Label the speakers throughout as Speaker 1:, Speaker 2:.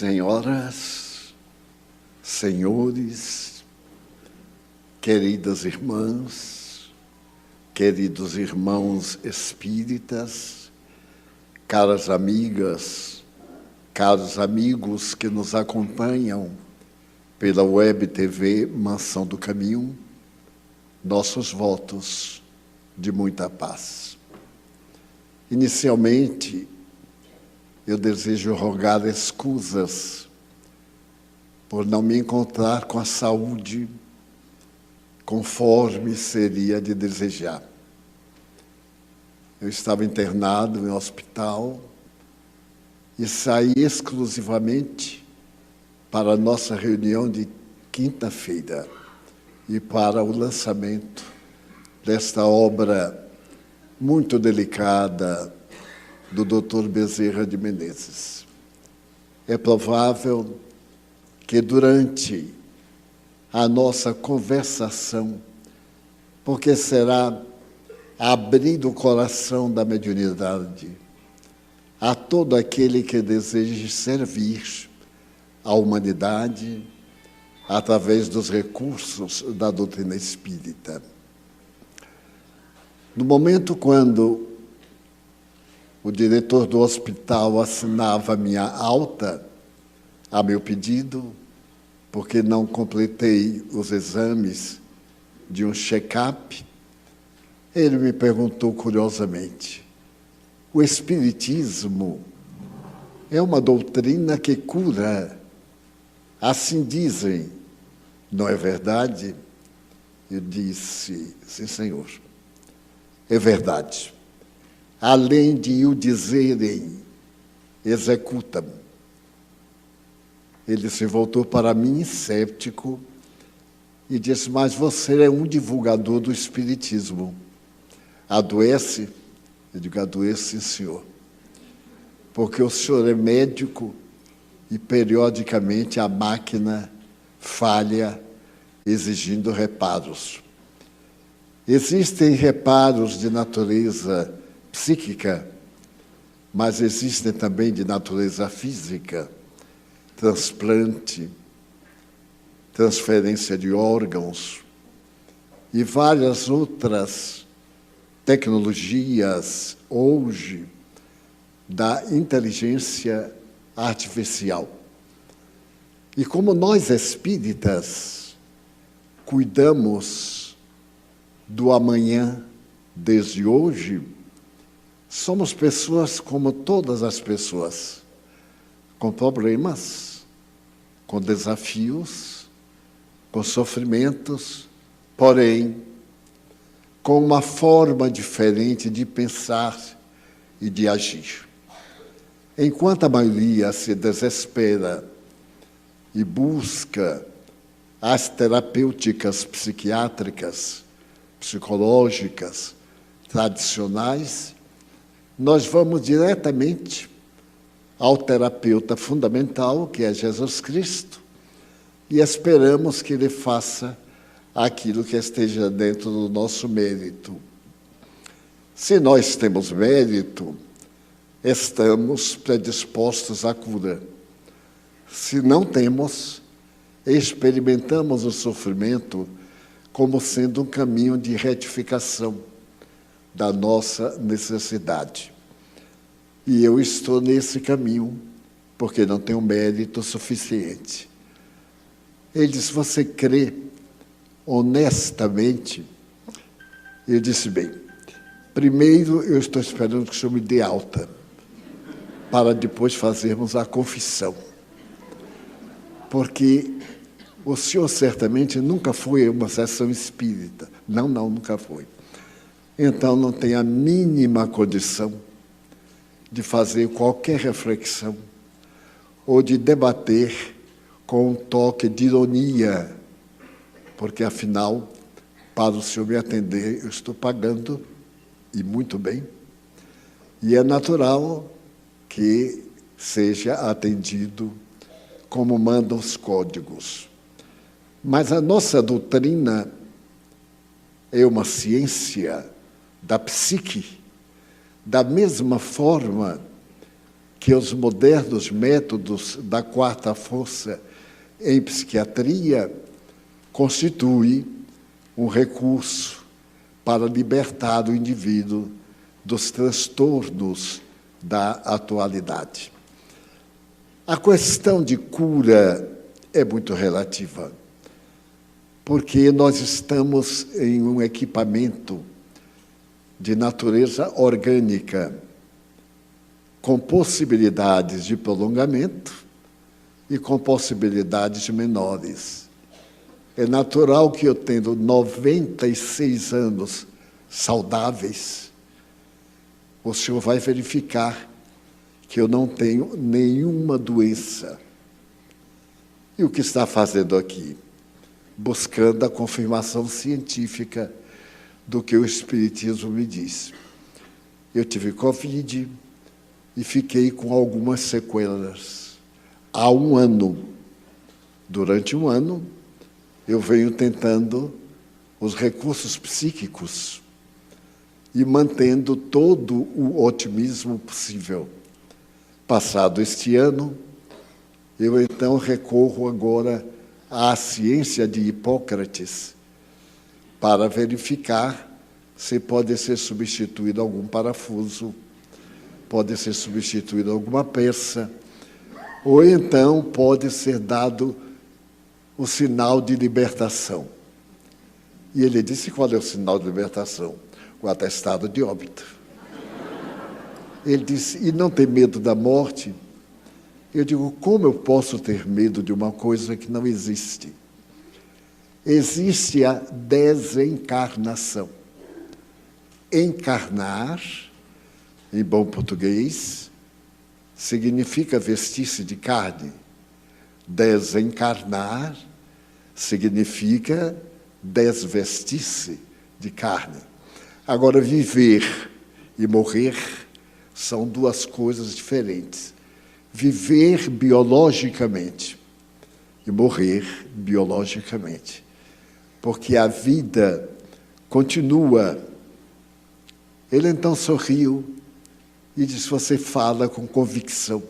Speaker 1: Senhoras, senhores, queridas irmãs, queridos irmãos espíritas, caras amigas, caros amigos que nos acompanham pela Web TV Mansão do Caminho, nossos votos de muita paz. Inicialmente, eu desejo rogar escusas por não me encontrar com a saúde conforme seria de desejar. Eu estava internado em hospital e saí exclusivamente para a nossa reunião de quinta-feira e para o lançamento desta obra muito delicada do Dr. Bezerra de Menezes. É provável que durante a nossa conversação, porque será abrir o coração da mediunidade a todo aquele que deseje servir à humanidade através dos recursos da doutrina espírita. No momento quando o diretor do hospital assinava minha alta a meu pedido, porque não completei os exames de um check-up, ele me perguntou curiosamente: o Espiritismo é uma doutrina que cura? Assim dizem, não é verdade? Eu disse: sim, senhor, é verdade. Além de o dizerem, executam. Ele se voltou para mim, céptico, e disse: mas você é um divulgador do Espiritismo. Adoece? Eu digo: adoece, sim, senhor. Porque o senhor é médico e, periodicamente, a máquina falha, exigindo reparos. Existem reparos de natureza psíquica, mas existem também de natureza física, transplante, transferência de órgãos e várias outras tecnologias hoje da inteligência artificial. E como nós espíritas cuidamos do amanhã desde hoje, somos pessoas como todas as pessoas, com problemas, com desafios, com sofrimentos, porém, com uma forma diferente de pensar e de agir. Enquanto a maioria se desespera e busca as terapêuticas psiquiátricas, psicológicas, tradicionais, nós vamos diretamente ao terapeuta fundamental, que é Jesus Cristo, e esperamos que ele faça aquilo que esteja dentro do nosso mérito. Se nós temos mérito, estamos predispostos à cura. Se não temos, experimentamos o sofrimento como sendo um caminho de retificação da nossa necessidade. E eu estou nesse caminho, porque não tenho mérito suficiente. Ele disse: você crê honestamente? Eu disse: bem, primeiro eu estou esperando que o senhor me dê alta, para depois fazermos a confissão. Porque o senhor certamente nunca foi a uma sessão espírita. Não, nunca foi. Então não tem a mínima condição de fazer qualquer reflexão ou de debater com um toque de ironia, porque, afinal, para o senhor me atender, eu estou pagando, e muito bem, e é natural que seja atendido como mandam os códigos. Mas a nossa doutrina é uma ciência da psique, da mesma forma que os modernos métodos da quarta força em psiquiatria constituem um recurso para libertar o indivíduo dos transtornos da atualidade. A questão de cura é muito relativa, porque nós estamos em um equipamento de natureza orgânica, com possibilidades de prolongamento e com possibilidades menores. É natural que eu, tendo 96 anos saudáveis, o senhor vai verificar que eu não tenho nenhuma doença. E o que está fazendo aqui? Buscando a confirmação científica do que o Espiritismo me diz. Eu tive Covid e fiquei com algumas sequelas. Há um ano. Durante um ano, eu venho tentando os recursos psíquicos e mantendo todo o otimismo possível. Passado este ano, eu então recorro agora à ciência de Hipócrates para verificar se pode ser substituído algum parafuso, pode ser substituído alguma peça, ou então pode ser dado o sinal de libertação. E ele disse: qual é o sinal de libertação? O atestado de óbito. Ele disse: e não tem medo da morte? Eu digo: como eu posso ter medo de uma coisa que não existe? Existe a desencarnação. Encarnar, em bom português, significa vestir-se de carne. Desencarnar significa desvestir-se de carne. Agora, viver e morrer são duas coisas diferentes. Viver biologicamente e morrer biologicamente. Porque a vida continua. Ele então sorriu e disse: você fala com convicção.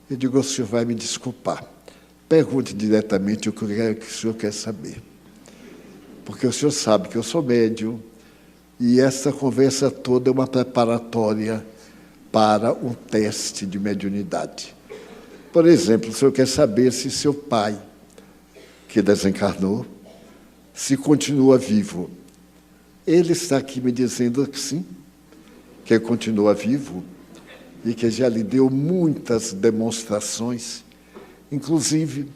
Speaker 1: Eu digo: o senhor vai me desculpar. Pergunte diretamente o que o senhor quer saber. Porque o senhor sabe que eu sou médium e essa conversa toda é uma preparatória para um teste de mediunidade. Por exemplo, o senhor quer saber se seu pai, que desencarnou, se continua vivo. Ele está aqui me dizendo que sim, que continua vivo e que já lhe deu muitas demonstrações, inclusive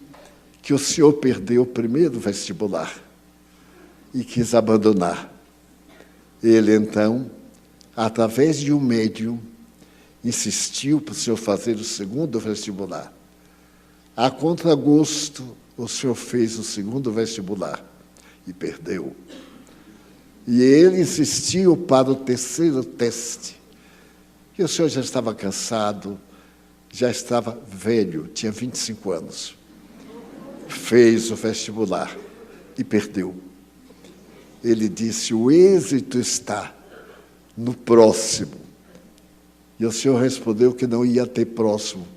Speaker 1: que o senhor perdeu o primeiro vestibular e quis abandonar. Ele, então, através de um médium, insistiu para o senhor fazer o segundo vestibular. A contragosto, o senhor fez o segundo vestibular e perdeu. E ele insistiu para o terceiro teste. E o senhor já estava cansado, já estava velho, tinha 25 anos. Fez o vestibular e perdeu. Ele disse: o êxito está no próximo. E o senhor respondeu que não ia ter próximo.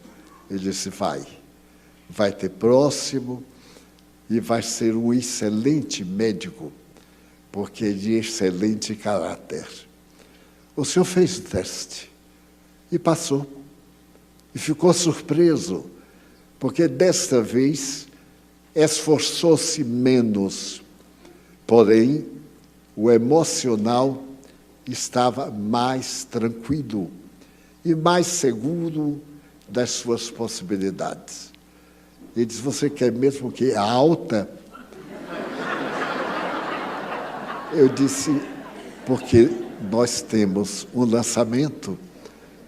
Speaker 1: Ele disse: vai ter próximo e vai ser um excelente médico, porque é de excelente caráter. O senhor fez o teste e passou. E ficou surpreso, porque desta vez esforçou-se menos, porém o emocional estava mais tranquilo e mais seguro das suas possibilidades. Ele diz: você quer mesmo que a alta? Eu disse: porque nós temos um lançamento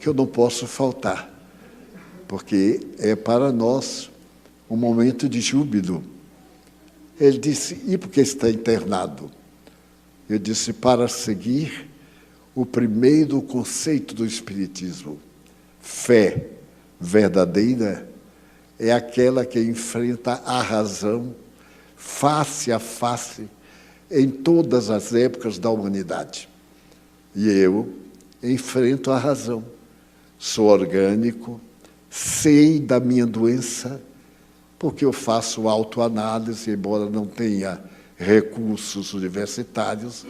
Speaker 1: que eu não posso faltar, porque é para nós um momento de júbilo. Ele disse: e por que está internado? Eu disse: para seguir o primeiro conceito do Espiritismo. Fé verdadeira é aquela que enfrenta a razão face a face em todas as épocas da humanidade. E eu enfrento a razão sou orgânico, sei da minha doença, porque eu faço autoanálise, embora não tenha recursos universitários,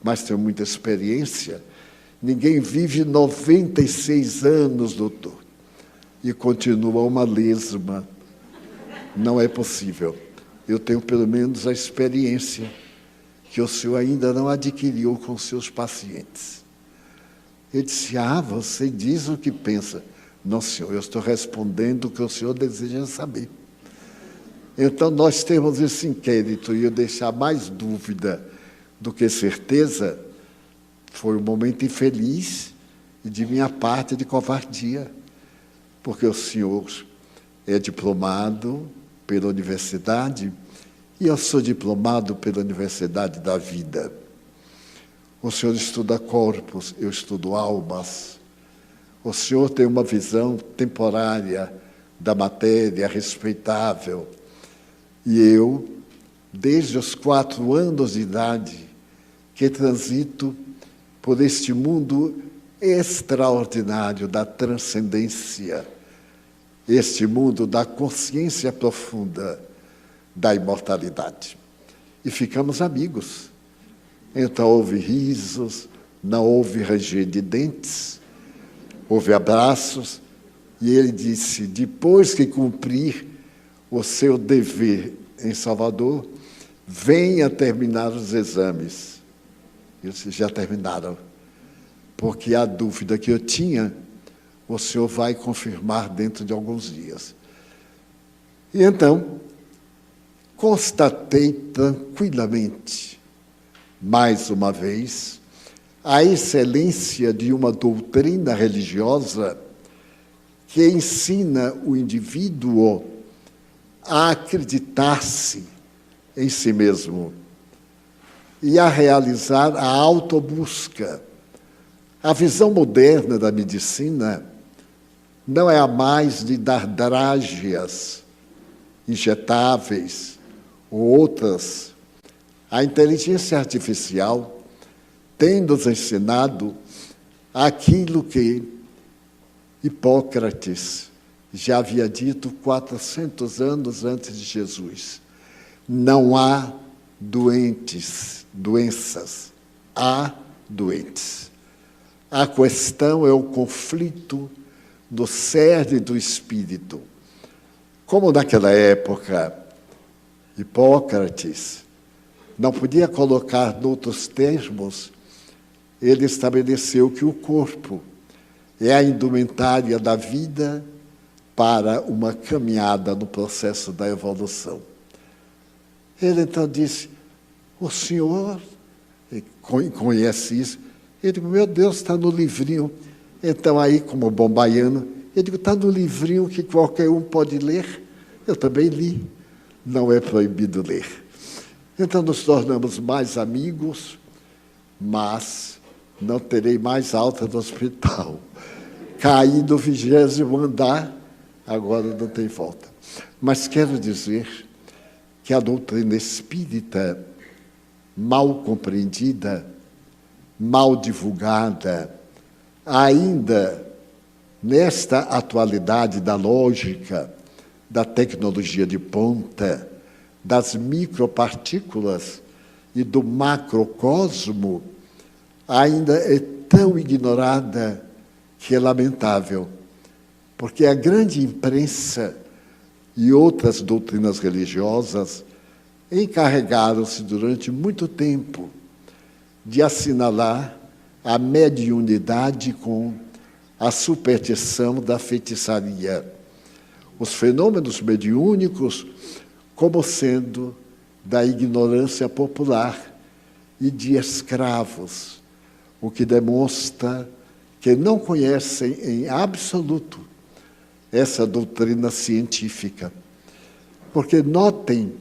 Speaker 1: mas tenho muita experiência. Ninguém vive 96 anos, doutor, e continua uma lesma. Não é possível. Eu tenho pelo menos a experiência que o senhor ainda não adquiriu com seus pacientes. Ele disse: você diz o que pensa. Não, senhor, eu estou respondendo o que o senhor deseja saber. Então, nós temos esse inquérito, e eu deixar mais dúvida do que certeza, foi um momento infeliz e, de minha parte, de covardia, porque o senhor é diplomado pela universidade e eu sou diplomado pela Universidade da Vida. O senhor estuda corpos, eu estudo almas. O senhor tem uma visão temporária da matéria respeitável. E eu, desde os 4 anos de idade, que transito por este mundo extraordinário da transcendência, este mundo da consciência profunda da imortalidade. E ficamos amigos. Então houve risos, não houve ranger de dentes, houve abraços, e ele disse: depois que cumprir o seu dever em Salvador, venha terminar os exames. Eu disse: já terminaram, porque a dúvida que eu tinha, o senhor vai confirmar dentro de alguns dias. E então, constatei tranquilamente, mais uma vez, a excelência de uma doutrina religiosa que ensina o indivíduo a acreditar-se em si mesmo e a realizar a autobusca. A visão moderna da medicina não é a mais de dar drágeas injetáveis ou outras. A inteligência artificial tem nos ensinado aquilo que Hipócrates já havia dito 400 antes de Jesus. Não há doenças, há doentes. A questão é o conflito do cerne do espírito. Como naquela época, Hipócrates não podia colocar noutros termos, ele estabeleceu que o corpo é a indumentária da vida para uma caminhada no processo da evolução. Ele então disse: o senhor conhece isso? Eu digo: meu Deus, está no livrinho. Então, aí, como bom baiano, eu digo: está no livrinho que qualquer um pode ler. Eu também li. Não é proibido ler. Então, nos tornamos mais amigos, mas não terei mais alta do hospital. Caí do 20º andar, agora não tem volta. Mas quero dizer que a doutrina espírita, mal compreendida, mal divulgada, ainda nesta atualidade da lógica, da tecnologia de ponta, das micropartículas e do macrocosmo, ainda é tão ignorada que é lamentável, porque a grande imprensa e outras doutrinas religiosas encarregaram-se durante muito tempo de assinalar a mediunidade com a superstição da feitiçaria. Os fenômenos mediúnicos como sendo da ignorância popular e de escravos, o que demonstra que não conhecem em absoluto essa doutrina científica. Porque notem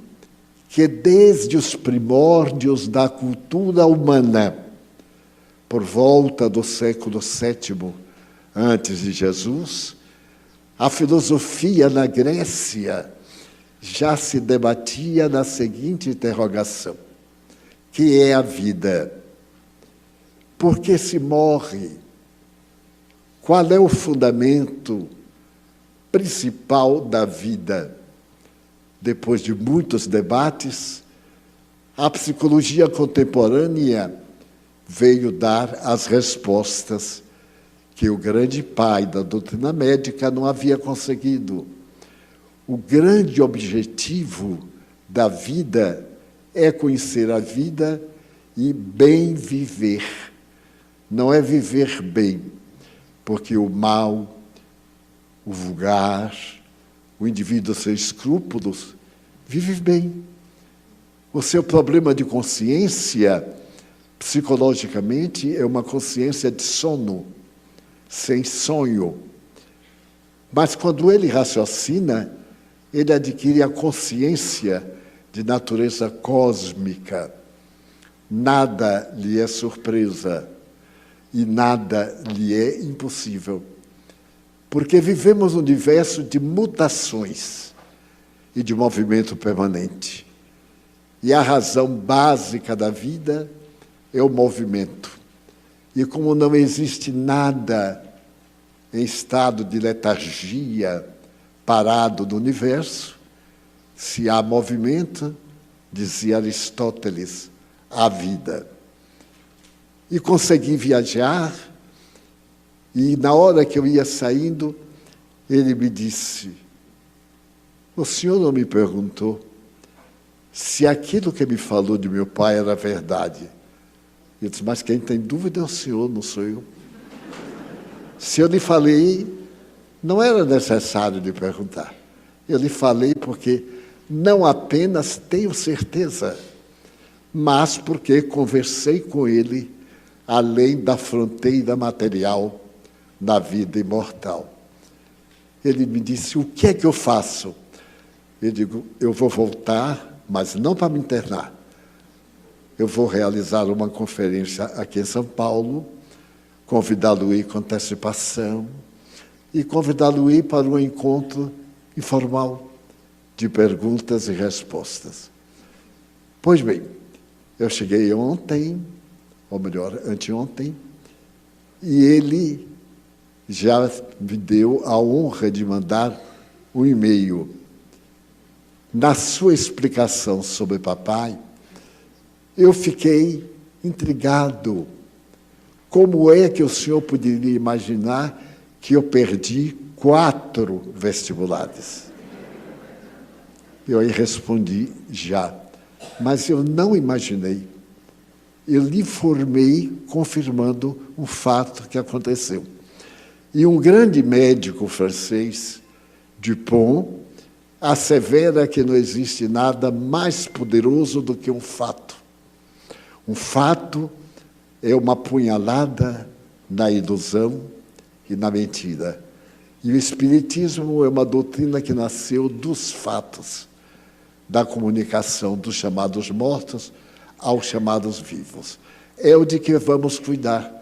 Speaker 1: que desde os primórdios da cultura humana, por volta do século VII antes de Jesus, a filosofia na Grécia já se debatia na seguinte interrogação: que é a vida? Por que se morre? qual é o fundamento principal da vida? Depois de muitos debates, a psicologia contemporânea veio dar as respostas que o grande pai da doutrina médica não havia conseguido. O grande objetivo da vida é conhecer a vida e bem viver. Não é viver bem, porque o mal, o vulgar, o indivíduo sem escrúpulos, vive bem. O seu problema de consciência, psicologicamente, é uma consciência de sono, sem sonho. Mas quando ele raciocina, ele adquire a consciência de natureza cósmica. Nada lhe é surpresa e nada lhe é impossível. Porque vivemos um universo de mutações e de movimento permanente. E a razão básica da vida é o movimento. E como não existe nada em estado de letargia, parado no universo, se há movimento, dizia Aristóteles, há vida. E consegui viajar, e na hora que eu ia saindo, ele me disse, o senhor não me perguntou se aquilo que me falou de meu pai era verdade. Eu disse, mas quem tem dúvida é o senhor, não sou eu. Se eu lhe falei, não era necessário lhe perguntar. Eu lhe falei porque não apenas tenho certeza, mas porque conversei com ele além da fronteira material da vida imortal. Ele me disse, o que é que eu faço? Eu digo, eu vou voltar, mas não para me internar. Eu vou realizar uma conferência aqui em São Paulo, convidá-lo-ei com antecipação e convidá-lo-ei para um encontro informal de perguntas e respostas. Pois bem, eu cheguei ontem, ou melhor, anteontem, e ele já me deu a honra de mandar um e-mail. Na sua explicação sobre papai, eu fiquei intrigado. Como é que o senhor poderia imaginar que eu perdi 4 vestibulares? Eu aí respondi já, mas eu não imaginei. Eu lhe informei confirmando um fato que aconteceu. E um grande médico francês, Dupont, assevera que não existe nada mais poderoso do que um fato. Um fato é uma punhalada na ilusão e na mentira. E o Espiritismo é uma doutrina que nasceu dos fatos, da comunicação dos chamados mortos aos chamados vivos. É o de que vamos cuidar.